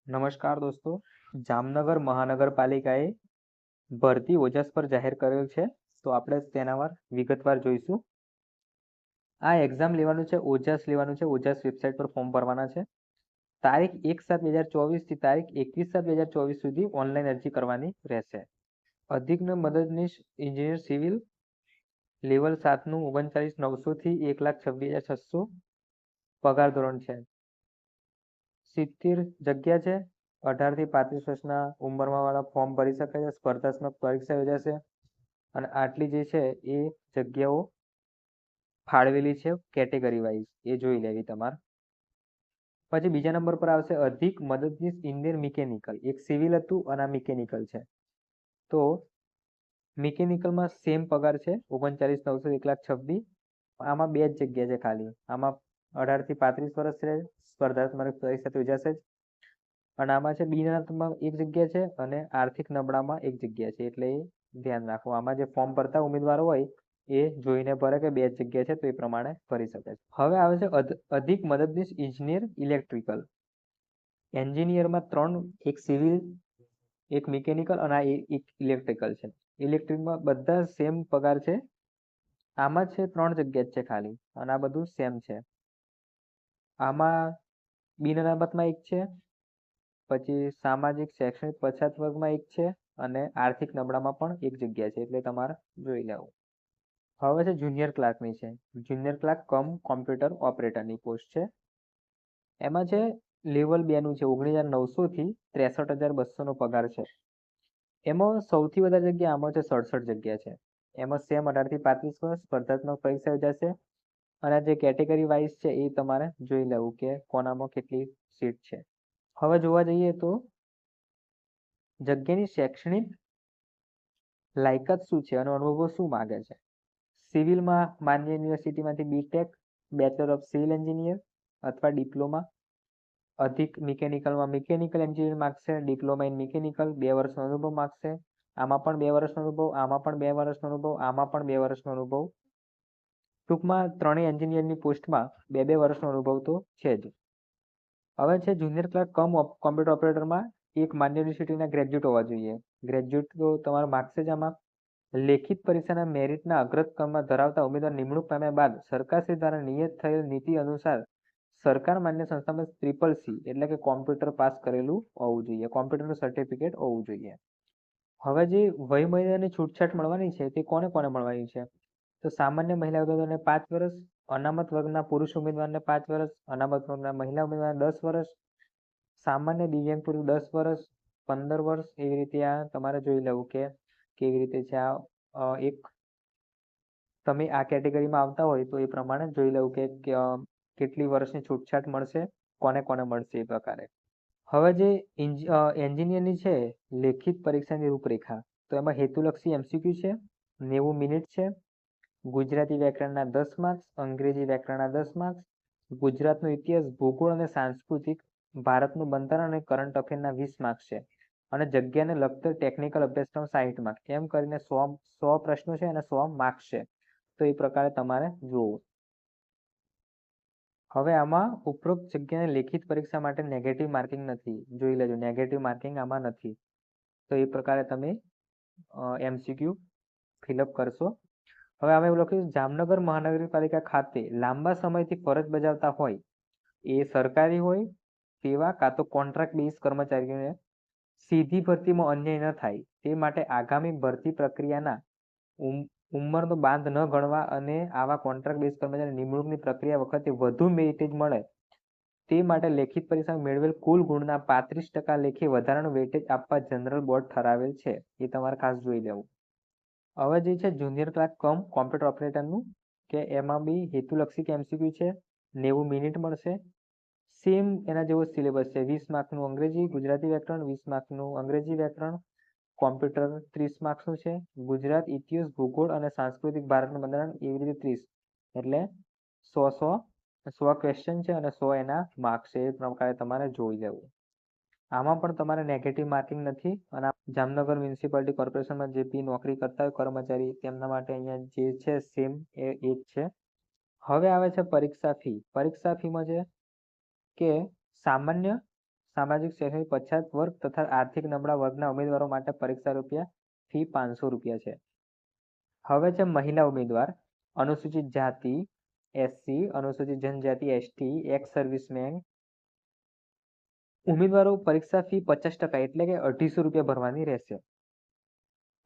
નમસ્કાર દોસ્તો, જામનગર મહાનગરપાલિકાએ ભરતી ઓજસ પર જાહેર કરેલ છે, તો આપણે તેના પર વિગતવાર જોઈશું. આ એક્ઝામ લેવાનું છે, ઓજસ લેવાનું છે. ઓજસ વેબસાઇટ પર ફોર્મ ભરવાના છે. તારીખ 1/7/2024 થી તારીખ 21/7/2024 સુધી ઓનલાઈન અરજી કરવાની રહેશે. અધિક મદદનીશ એન્જિનિયર સિવિલ લેવલ 7નું 39,900 થી 1,26,600 પગાર ધોરણ છે. 70 જગ્યા છે. 18 થી 35 વર્ષના ઉંમરમાં વાળા ફોર્મ ભરી શકે છે. સ્પર્ધાત્મક પરીક્ષા યોજાશે અને આટલી જે છે એ જગ્યાઓ ફાળવેલી છે કેટેગરી વાઇઝ, એ જોઈ લેવી તમારે. પછી બીજા નંબર પર આવશે અધિક મદદનીશ ઇન્જિનિયર મિકેનિકલ. એક સિવિલ હતું અને આ મિકેનિકલ છે. તો મિકેનિકલમાં સેમ પગાર છે 39,900 1,26,000. આમાં 2 જ જગ્યા છે ખાલી. આમાં 18 થી 35 વર્ષ છે. સ્પર્ધાત્મક પરીક્ષા તો યોજાશે જ. અને આમાં છે બિનઆર્થમાં એક જગ્યા છે અને આર્થિક નબળામાં એક જગ્યા છે, એટલે એ ધ્યાન રાખો. આમાં જે ફોર્મ ભરતા ઉમેદવારો હોય એ જોઈને ભરે કે 2 જ જગ્યા છે, તો એ પ્રમાણે ભરી શકે છે. હવે આવે છે અધિક મદદનીશ ઇજનેર ઇલેક્ટ્રિકલ. એન્જિનિયરમાં 3, એક સિવિલ, એક મિકેનિકલ અને એક ઇલેક્ટ્રિકલ છે. ઇલેક્ટ્રિકમાં બધા સેમ પગાર છે. આમાં છે 3 જગ્યા જ છે ખાલી અને આ બધું સેમ છે. આમાં બિન અનામતમાં એક છે, પછી સામાજિક શૈક્ષણિક પછાત વર્ગમાં એક છે અને આર્થિક નબળામાં પણ એક જગ્યા છે, એટલે તમારે જોઈ લેવું. હવે છે જુનિયર ક્લાર્કની છે. જુનિયર ક્લાર્ક કમ કોમ્પ્યુટર ઓપરેટરની પોસ્ટ છે. એમાં છે લેવલ 2નું છે. 19,900 થી 63,200 નો પગાર છે. એમાં સૌથી વધારે જગ્યા આમાં છે 67 જગ્યા છે. એમાં સેમ 18 થી 35 વર્ષ. સ્પર્ધાત્મક પરીક્ષા યોજાશે અને જે કેટેગરી વાઇઝ છે એ તમારે જોઈ લેવું કે કોનામાં કેટલી સીટ છે. હવે જોવા જઈએ તો જગ્યાની શૈક્ષણિક લાયકાત શું છે અને અનુભવો શું માગે છે. સિવિલમાં માન્ય યુનિવર્સિટીમાંથી BTech, bachelor of civil engineer અથવા ડિપ્લોમા. અધિક મિકેનિકલમાં મિકેનિકલ એન્જિનિયર માગશે. ડિપ્લોમા ઇન મિકેનિકલ 2 વર્ષનો અનુભવ માગશે. આમાં પણ 2 વર્ષનો અનુભવ, આમાં પણ 2 વર્ષનો અનુભવ, આમાં પણ 2 વર્ષનો અનુભવ. ટૂંકમાં ત્રણેય એન્જિનિયરની પોસ્ટમાં 2-2 વર્ષનો અનુભવ તો છે જ. હવે છે જુનિયર ક્લાર્ક કમ કોમ્પ્યુટર ઓપરેટરમાં એક માન્ય યુનિવર્સિટીના ગ્રેજ્યુએટ હોવા જોઈએ. ગ્રેજ્યુએટ તો તમારે માગશે જ આમાં. લેખિત પરીક્ષાના મેરિટના અગ્રક્રમમાં ધરાવતા ઉમેદવાર નિમણૂક પામ્યા બાદ સરકારશ્રી દ્વારા નિયત થયેલ નીતિ અનુસાર સરકાર માન્ય સંસ્થામાં CCC એટલે કે કોમ્પ્યુટર પાસ કરેલું હોવું જોઈએ. કોમ્પ્યુટરનું સર્ટિફિકેટ હોવું જોઈએ. હવે જે વયમર્યાદાની છૂટછાટ મળવાની છે તે કોને કોને મળવાની છે, તો સામાન્ય મહિલા ઉમેદવારને 5 વર્ષ, અનામત વર્ગના પુરુષ ઉમેદવારને 5 વર્ષ, અનામત વર્ગના મહિલા ઉમેદવારને 10 વર્ષ, સામાન્ય દિવ્યાંગ પુરુષ 10 વર્ષ, 15 વર્ષ. એવી રીતે આ તમારે જોઈ લેવું કે કેવી રીતે છે. આ એક તમે આ કેટેગરીમાં આવતા હોય તો એ પ્રમાણે જોઈ લેવું કે કેટલી વર્ષની છૂટછાટ મળશે, કોને કોને મળશે એ પ્રકારે. હવે જે એન્જિનિયરની છે લેખિત પરીક્ષાની રૂપરેખા, તો એમાં હેતુલક્ષી MCQ છે, 90 મિનિટ છે. ગુજરાતી વ્યાકરણના 10 માર્ક્સ, અંગ્રેજી વ્યાકરણના 10 માર્ક્સ, ગુજરાતનો ઇતિહાસ, ભૂગોળ અને સાંસ્કૃતિક, ભારતનું બંધારણ અને કરંટ અફેરના 20 માર્ક્સ છે. અને જગ્યાને લગતો ટેકનિકલ અભ્યાસક્રમ 60 માર્ક્સ. એમ કરીને 100 પ્રશ્નો છે અને 100 માર્ક્સ છે. તો એ પ્રકારે તમારે જોવું. હવે આમાં ઉપરોક્ત જગ્યાને લેખિત પરીક્ષા માટે નેગેટિવ માર્કિંગ નથી. જોઈ લેજો, નેગેટિવ માર્કિંગ આમાં નથી. તો એ પ્રકારે તમે MCQ ફિલઅપ કરશો. હવે અમે એવું લખ્યું જામનગર મહાનગરપાલિકા ખાતે લાંબા સમયથી ફરજ બજાવતા હોય, એ સરકારી હોય તેવા કાં તો કોન્ટ્રાક્ટ બેઝ કર્મચારીઓને સીધી ભરતીમાં અન્યાય ન થાય તે માટે આગામી ભરતી પ્રક્રિયાના ઉંમરનો બાંધ ન ગણવા અને આવા કોન્ટ્રાક્ટ બેઝ કર્મચારી નિમણૂકની પ્રક્રિયા વખતે વધુ વેઇટેજ મળે તે માટે લેખિત પરીક્ષા મેળવેલ કુલ ગુણના 35% લેખે વધારાનું વેઇટેજ આપવા જનરલ બોર્ડ ઠરાવેલ છે. એ તમારે ખાસ જોઈ લેવું. હવે જે છે જુનિયર ક્લાર્ક કમ કોમ્પ્યુટર ઓપરેટરનું, કે એમાં બી હેતુલક્ષી MCQ છે, 90 મિનિટ મળશે. સેમ એના જેવો સિલેબસ છે. 20 માર્કનું અંગ્રેજી ગુજરાતી વ્યાકરણ, 20 માર્કનું અંગ્રેજી વ્યાકરણ, કોમ્પ્યુટર 30 માર્ક્સનું છે. ગુજરાત ઇતિહાસ, ભૂગોળ અને સાંસ્કૃતિક, ભારતનું બંધારણ એવી રીતે 30, એટલે 100 ક્વેશ્ચન છે અને 100 એના માર્ક્સ છે. એ પ્રકારે તમારે જોઈ લેવું. આમાં પણ તમારે નેગેટિવ માર્કિંગ નથી. અને જામનગર મ્યુનિસિપાલિટી કોર્પોરેશનમાં જે બી નોકરી કરતા હોય કર્મચારી, તેમના માટે અહીંયા જે છે સેમ એ જ છે. હવે આવે છે પરીક્ષા ફી. પરીક્ષા ફીમાં છે કે સામાન્ય સામાજિક શૈક્ષણિક પછાત વર્ગ તથા આર્થિક નબળા વર્ગના ઉમેદવારો માટે પરીક્ષા ફી 500 રૂપિયા છે. હવે છે મહિલા ઉમેદવાર, અનુસૂચિત જાતિ SC, અનુસૂચિત જનજાતિ ST, એક્સ સર્વિસમેન ઉમેદવારો પરીક્ષા ફી 50% એટલે કે 250 રૂપિયા ભરવાની રહેશે.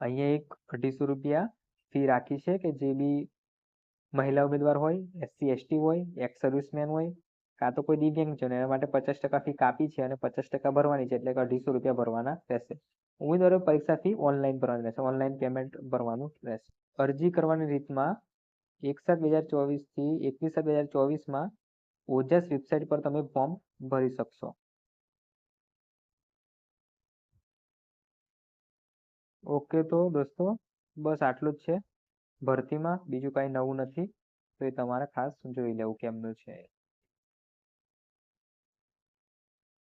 અહીંયા એક 250 રૂપિયા ફી રાખી છે કે જે બી મહિલા ઉમેદવાર હોય, SC ST હોય, એક્સ સર્વિસમેન હોય, કાં તો કોઈ દિવ્યાંગ છે એના માટે 50% ફી કાપી છે અને 50% ભરવાની છે એટલે કે 250 રૂપિયા ભરવાના રહેશે. ઉમેદવારો પરીક્ષા ફી ઓનલાઈન ભરવાની રહેશે, ઓનલાઈન પેમેન્ટ ભરવાનું રહેશે. અરજી કરવાની રીતમાં 1/7/2024 થી 21/7/2024 ઓજસ વેબસાઇટ પર તમે ફોર્મ ભરી શકશો. ઓકે, તો દોસ્તો બસ આટલું જ છે ભરતીમાં, બીજું કાંઈ નવું નથી, તો એ તમારે ખાસ જોઈ લેવું કેમનું છે.